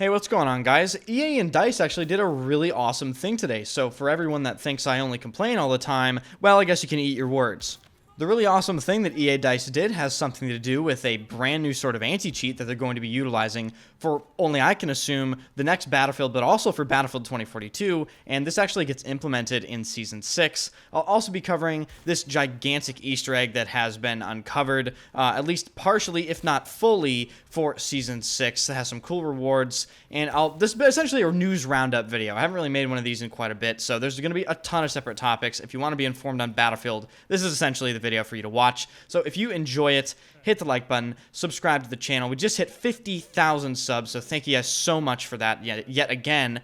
Hey, what's going on, guys? EA and DICE actually did a really awesome thing today, so for everyone that thinks I only complain all the time, well, I guess you can eat your words. The really awesome thing that EA DICE did has something to do with a brand new sort of anti-cheat that they're going to be utilizing for, only I can assume, the next Battlefield, but also for Battlefield 2042, and this actually gets implemented in Season 6. I'll also be covering this gigantic Easter egg that has been uncovered, at least partially, if not fully, for Season 6. It has some cool rewards, and this is essentially a news roundup video. I haven't really made one of these in quite a bit, so there's going to be a ton of separate topics. If you want to be informed on Battlefield, this is essentially the video for you to watch. So if you enjoy it, hit the like button, subscribe to the channel. We just hit 50,000 subs, so thank you guys so much for that yet again.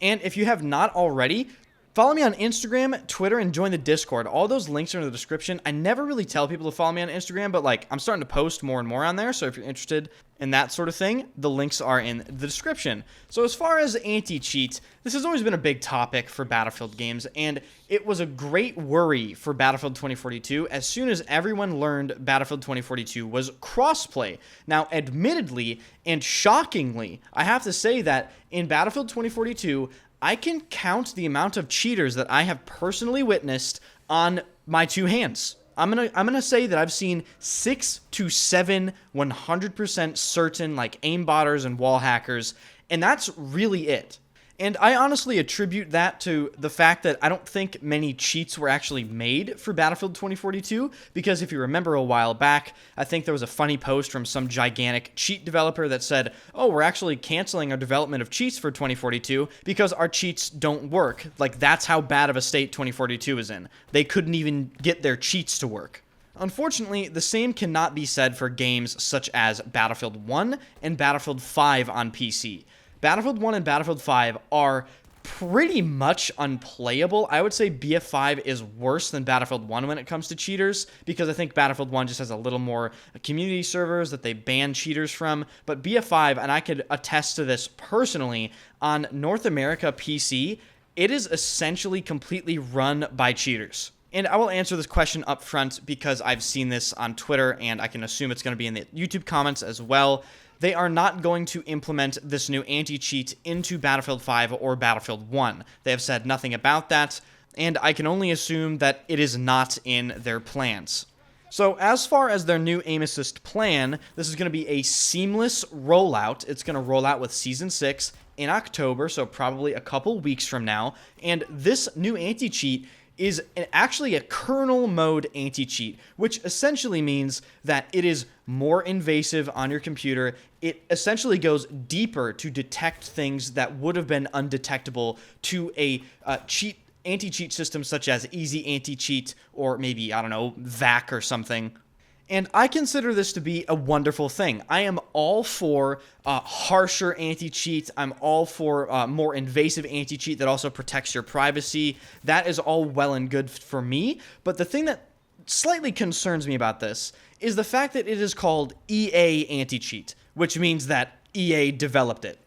And if you have not already, follow me on Instagram, Twitter, and join the Discord. All those links are in the description. I never really tell people to follow me on Instagram, but I'm starting to post more and more on there, so if you're interested in that sort of thing, the links are in the description. So as far as anti-cheat, this has always been a big topic for Battlefield games, and it was a great worry for Battlefield 2042 as soon as everyone learned Battlefield 2042 was crossplay. Now, admittedly and shockingly, I have to say that in Battlefield 2042, I can count the amount of cheaters that I have personally witnessed on my two hands. I'm gonna say that I've seen 6 to 7 100% certain aimbotters and wall hackers, and that's really it. And I honestly attribute that to the fact that I don't think many cheats were actually made for Battlefield 2042, because if you remember a while back, I think there was a funny post from some gigantic cheat developer that said, oh, we're actually canceling our development of cheats for 2042 because our cheats don't work. That's how bad of a state 2042 is in. They couldn't even get their cheats to work. Unfortunately, the same cannot be said for games such as Battlefield 1 and Battlefield 5 on PC. Battlefield 1 and Battlefield 5 are pretty much unplayable. I would say BF5 is worse than Battlefield 1 when it comes to cheaters, because I think Battlefield 1 just has a little more community servers that they ban cheaters from. But BF5, and I could attest to this personally, on North America PC, it is essentially completely run by cheaters. And I will answer this question up front because I've seen this on Twitter, and I can assume it's going to be in the YouTube comments as well. They are not going to implement this new anti-cheat into Battlefield 5 or Battlefield 1. They have said nothing about that, and I can only assume that it is not in their plans. So as far as their new aim assist plan, this is going to be a seamless rollout. It's going to roll out with Season 6 in October, so probably a couple weeks from now, and this new anti-cheat is actually a kernel mode anti-cheat, which essentially means that it is more invasive on your computer. It essentially goes deeper to detect things that would have been undetectable to a anti-cheat system such as Easy Anti-Cheat or maybe, I don't know, VAC or something. And I consider this to be a wonderful thing. I am all for harsher anti-cheat. I'm all for more invasive anti-cheat that also protects your privacy. That is all well and good for me. But the thing that slightly concerns me about this is the fact that it is called EA anti-cheat, which means that EA developed it.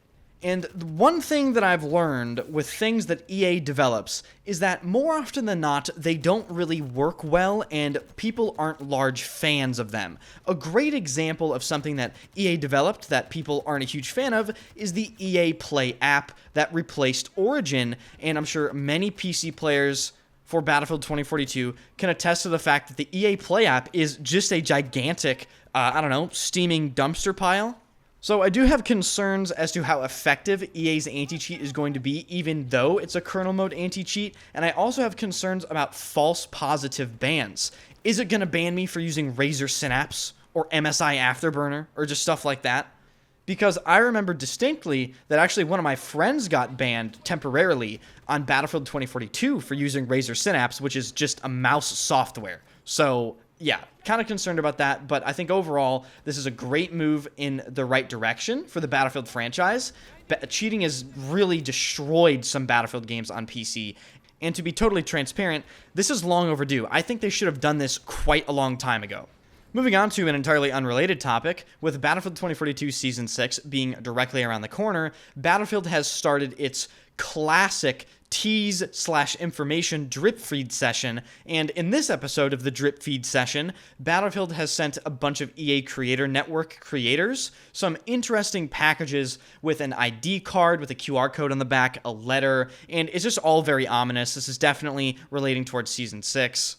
And one thing that I've learned with things that EA develops is that more often than not, they don't really work well and people aren't large fans of them. A great example of something that EA developed that people aren't a huge fan of is the EA Play app that replaced Origin, and I'm sure many PC players for Battlefield 2042 can attest to the fact that the EA Play app is just a gigantic, steaming dumpster pile. So I do have concerns as to how effective EA's anti-cheat is going to be, even though it's a kernel mode anti-cheat, and I also have concerns about false positive bans. Is it going to ban me for using Razer Synapse or MSI Afterburner or just stuff like that? Because I remember distinctly that actually one of my friends got banned temporarily on Battlefield 2042 for using Razer Synapse, which is just a mouse software. So yeah, kind of concerned about that, but I think overall, this is a great move in the right direction for the Battlefield franchise. Cheating has really destroyed some Battlefield games on PC, and to be totally transparent, this is long overdue. I think they should have done this quite a long time ago. Moving on to an entirely unrelated topic, with Battlefield 2042 Season 6 being directly around the corner, Battlefield has started its classic tease/information drip feed session, and in this episode of the drip feed session, Battlefield has sent a bunch of EA Creator Network creators some interesting packages with an ID card with a QR code on the back, a letter, and it's just all very ominous. This is definitely relating towards Season 6.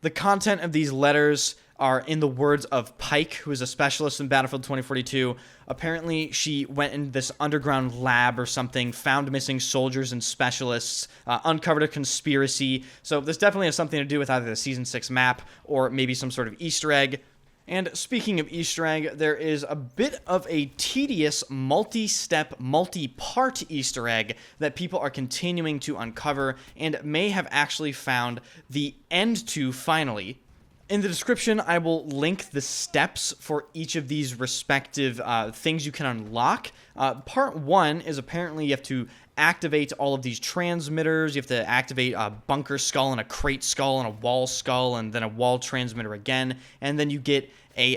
The content of these letters are in the words of Pike, who is a specialist in Battlefield 2042. Apparently, she went in this underground lab or something, found missing soldiers and specialists, uncovered a conspiracy. So this definitely has something to do with either the Season 6 map or maybe some sort of Easter egg. And speaking of Easter egg, there is a bit of a tedious multi-step, multi-part Easter egg that people are continuing to uncover and may have actually found the end to finally. In the description, I will link the steps for each of these respective things you can unlock. Part 1 is apparently you have to activate all of these transmitters. You have to activate a bunker skull and a crate skull and a wall skull and then a wall transmitter again. And then you get a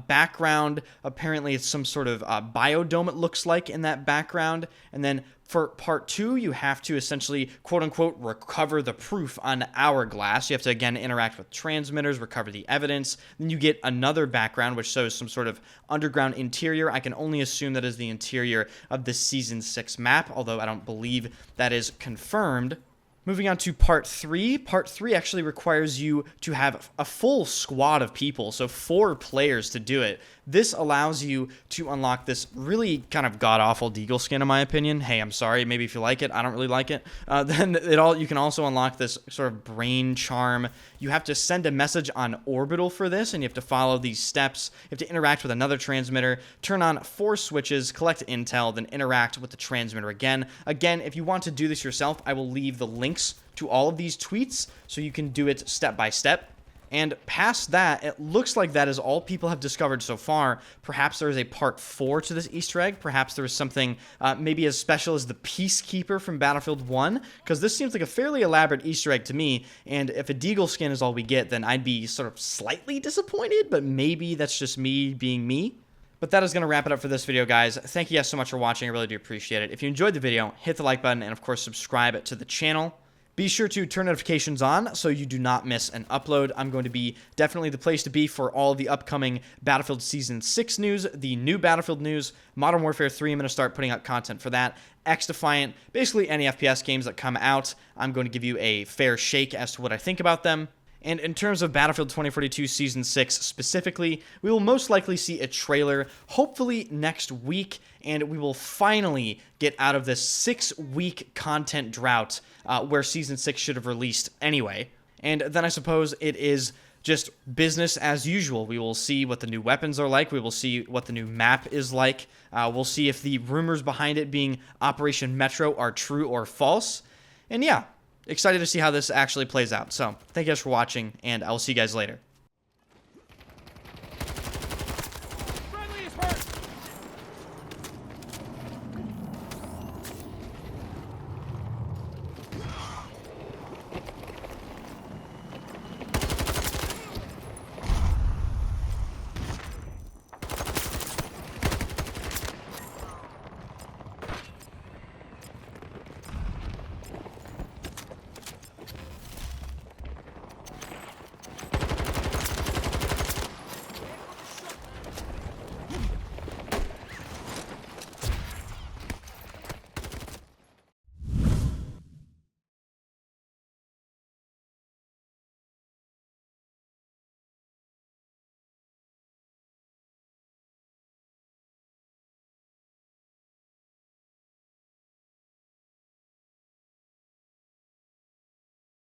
background. Apparently, it's some sort of biodome it looks like in that background. And then for part 2, you have to essentially, quote-unquote, recover the proof on Hourglass. You have to, again, interact with transmitters, recover the evidence. Then you get another background, which shows some sort of underground interior. I can only assume that is the interior of the Season 6 map, although I don't believe that is confirmed. Moving on to part 3. Part 3 actually requires you to have a full squad of people, so 4 players to do it. This allows you to unlock this really kind of god-awful Deagle skin, in my opinion. Hey, I'm sorry, maybe if you like it, I don't really like it. Then you can also unlock this sort of brain charm. You have to send a message on orbital for this, and you have to follow these steps. You have to interact with another transmitter, turn on 4 switches, collect intel, then interact with the transmitter again. Again, if you want to do this yourself, I will leave the links to all of these tweets so you can do it step by step. And past that, it looks like that is all people have discovered so far. Perhaps there is a part 4 to this Easter egg. Perhaps there is something maybe as special as the Peacekeeper from Battlefield 1, because this seems like a fairly elaborate Easter egg to me. And if a Deagle skin is all we get, then I'd be sort of slightly disappointed, but maybe that's just me being me. But that is going to wrap it up for this video, guys. Thank you guys so much for watching. I really do appreciate it. If you enjoyed the video, hit the like button and, of course, subscribe to the channel. Be sure to turn notifications on so you do not miss an upload. I'm going to be definitely the place to be for all of the upcoming Battlefield Season 6 news, the new Battlefield news, Modern Warfare 3, I'm going to start putting out content for that, X-Defiant, basically any FPS games that come out, I'm going to give you a fair shake as to what I think about them. And in terms of Battlefield 2042 Season 6 specifically, we will most likely see a trailer, hopefully next week, and we will finally get out of this 6-week content drought where Season 6 should have released anyway. And then I suppose it is just business as usual. We will see what the new weapons are like. We will see what the new map is like. We'll see if the rumors behind it being Operation Metro are true or false. And yeah, excited to see how this actually plays out. So, thank you guys for watching, and I will see you guys later.